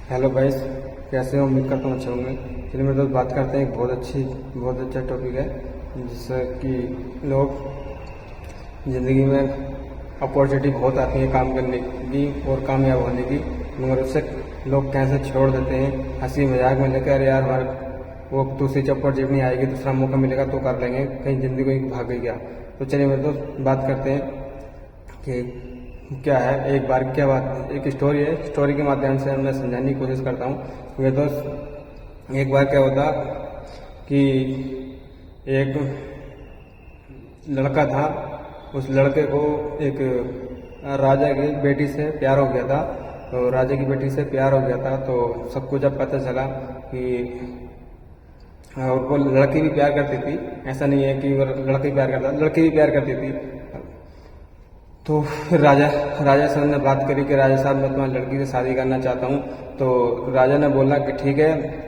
Hello guys, कैसे हो? उम्मीद करता हूँ अच्छे होंगे। चलिए मेरे दोस्त बात करते हैं। एक बहुत अच्छा टॉपिक है जिससे कि लोग ज़िंदगी में अपॉर्चुनिटी बहुत आती है काम करने की और कामयाब होने की, मगर उससे लोग कैसे छोड़ देते हैं हंसी मजाक में लेकर। अरे यार, हमारे वो दूसरी अपॉर्चुनिटी नहीं आएगी, दूसरा मौका मिलेगा तो कर लेंगे, कहीं ज़िंदगी भाग गई क्या। तो चलिए मेरे दोस्त बात करते हैं कि क्या है। एक बार क्या बात, एक स्टोरी है, स्टोरी के माध्यम से मैं समझाने की कोशिश करता हूँ। मेरे दोस्त, एक बार क्या होता कि एक लड़का था, उस लड़के को एक राजा की बेटी से प्यार हो गया था। तो राजा की बेटी से प्यार हो गया था तो सबको जब पता चला कि और वो लड़की भी प्यार करती थी, ऐसा नहीं है कि वो लड़की प्यार करता, लड़की भी प्यार करती थी। तो फिर राजा साहब ने बात करी कि राजा साहब, मैं तुम्हारी लड़की से शादी करना चाहता हूँ। तो राजा ने बोला कि ठीक है,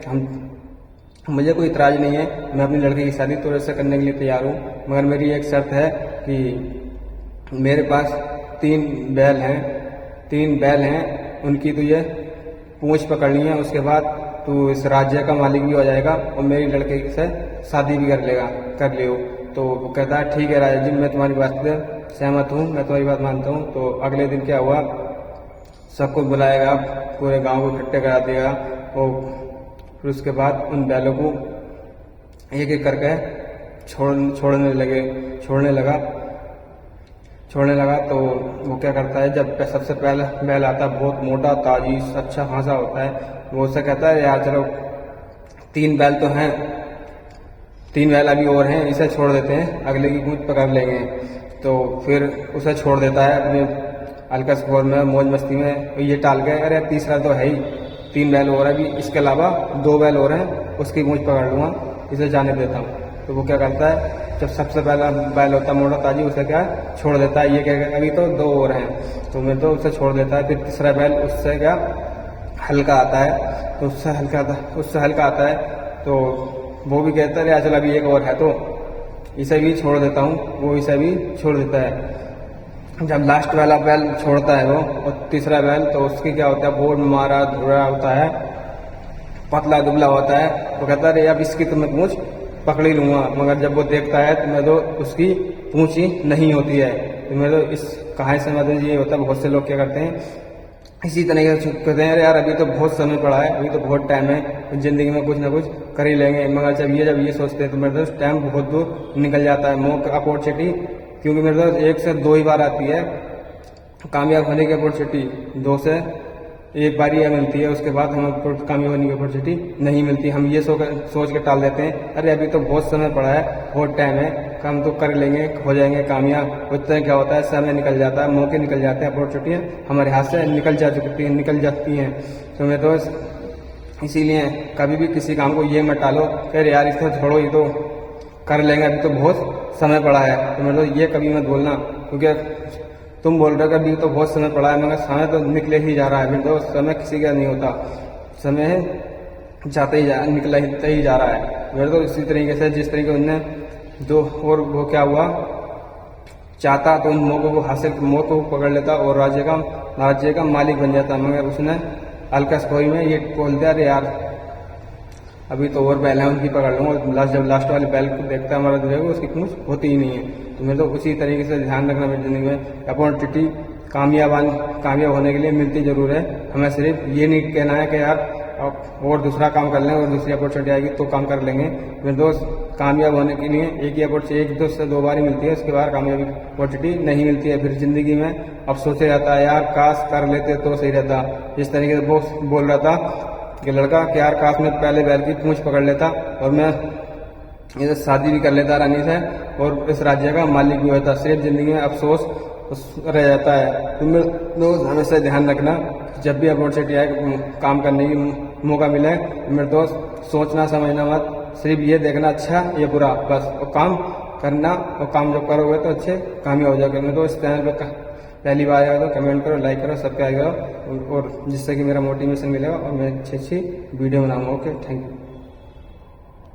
मुझे कोई इतराज़ नहीं है, मैं अपनी लड़की की शादी तो से करने के लिए तैयार हूँ, मगर मेरी एक शर्त है कि मेरे पास 3 बैल हैं, उनकी तुझे पूंछ पकड़नी है, उसके बाद तू इस राज्य का मालिक भी हो जाएगा और मेरी लड़के से शादी भी कर लियो। तो वो कहता है ठीक है राजा जी, मैं तुम्हारी बात से सहमत हूँ, मैं तुम्हारी बात मानता हूँ। तो अगले दिन क्या हुआ, सबको बुलाएगा, पूरे गांव को इकट्ठे करा देगा और फिर उसके बाद उन बैलों को एक एक करके छोड़ने लगा। तो वो क्या करता है, जब सबसे पहला बैल आता है, बहुत मोटा ताजी अच्छा खासा होता है, वो उससे कहता है यार चलो 3 बैल तो हैं, 3 बैल अभी और हैं, इसे छोड़ देते हैं, अगले की पूंछ पकड़ लेंगे। तो फिर उसे छोड़ देता है अपने अलकस खौर में, मौज मस्ती में। ये टाल गए, अरे तीसरा तो है ही, 3 बैल और है अभी, इसके अलावा 2 बैल और हैं, उसकी पूंछ पकड़ लूँगा, इसे जाने देता हूँ। तो वो क्या करता है, जब सबसे पहला बैल होता है मोटा ताजी, उसे क्या छोड़ देता है, ये क्या अभी तो 2 और हैं, तो मैं तो उसे छोड़ देता है। फिर तीसरा बैल उससे क्या हल्का आता है, तो उससे हल्का आता है, तो वो भी कहता है चल अभी एक और है, तो इसे भी छोड़ देता हूँ, वो इसे भी छोड़ देता है। जब लास्ट वाला बैल छोड़ता है वो और तीसरा बैल, तो उसकी क्या होता है, बहुत मारा धुरा होता है, पतला दुबला होता है। वो कहता है अब इसकी तो मैं पूंछ पकड़ ही लूँगा, मगर जब वो देखता है तो मैं तो उसकी पूंछ ही नहीं होती है। तो मैं तो इस कहानी से मतलब ये होता है, बहुत से लोग क्या करते हैं इसी तरीके से कहते हैं यार अभी तो बहुत समय पड़ा है, अभी तो बहुत टाइम है, ज़िंदगी में कुछ ना कुछ कर ही लेंगे, मगर जब ये सोचते हैं तो मेरे दोस्त टाइम बहुत दूर निकल जाता है। मौका अपॉर्चुनिटी, क्योंकि मेरे दोस्त 1 से 2 ही बार आती है कामयाब होने की अपॉर्चुनिटी, 2 से 1 बार ही मिलती है, उसके बाद हमें कामयाब होने की अपॉर्चुनिटी नहीं मिलती। हम ये सोच के टाल देते हैं अरे अभी तो बहुत समय पड़ा है, बहुत टाइम है, काम तो कर लेंगे, हो जाएंगे कामयाब। उससे क्या होता है, समय निकल जाता है, मौके निकल जाते हैं, अपॉर्चुनिटियाँ हमारे हाथ से निकल जाती हैं। तो मैं तो इसीलिए कभी भी किसी काम को ये मत टालो फिर यार इसको छोड़ो, ये तो कर लेंगे, अभी तो बहुत समय पड़ा है। तो मैं तो ये कभी मत बोलना, क्योंकि तुम बोल रहे हो कि अभी तो बहुत समय पड़ा है, मगर समय तो निकले ही जा रहा है। फिर तो समय किसी का नहीं होता, समय निकलता ही जा रहा है। मेरे तो इसी तरीके से जिस तरीके उनने दो, और वो क्या हुआ, चाहता तो उन मौकों को पकड़ लेता और राज्य का मालिक बन जाता, मगर उसने अलकस खोई में ये बोल दिया अरे यार अभी तो और बैल है, उनकी पकड़ लूँगा। जब लास्ट वाले बैल को देखता है हमारा जो है उसकी पूंछ होती ही नहीं है। तो मैं तो उसी तरीके से ध्यान रखना मेरी जिंदगी में, अपॉर्चुनिटी कामयाब होने के लिए मिलती जरूर है। हमें सिर्फ ये नहीं कहना है कि यार अब और दूसरा काम कर लें और दूसरी अपॉर्चुनिटी आएगी तो काम कर लेंगे। मेरे दोस्त, कामयाब होने के लिए एक ही अपॉर्चुनिटी 1 से 2 बार ही मिलती है, उसके बाद कामयाबी अपॉर्चुनिटी नहीं मिलती है। फिर जिंदगी में अफसोस रहता है यार काश कर लेते तो सही रहता। जिस तरीके से वो बोल रहा था कि लड़का कि यार काश मैं पहले बैल की पूंछ पकड़ लेता और मैं इसे शादी भी कर लेता रानी से और इस राज्य का मालिक भी होता। सिर्फ जिंदगी में अफसोस रह जाता है। तुम दोस्त हमेशा ध्यान रखना, जब भी अपॉर्चुनिटी आए काम करने की मौका मिले, मेरे दोस्त सोचना समझना मत, सिर्फ ये देखना अच्छा ये बुरा, बस और काम करना, और काम जब करोगे तो अच्छे कामयाब हो जाओगे। मेरे दोस्त चैनल पर पहली बार आया तो कमेंट करो, लाइक करो, सब्सक्राइब करो, और जिससे कि मेरा मोटिवेशन मिलेगा और मैं अच्छी वीडियो बनाऊंगा। Okay, thank you.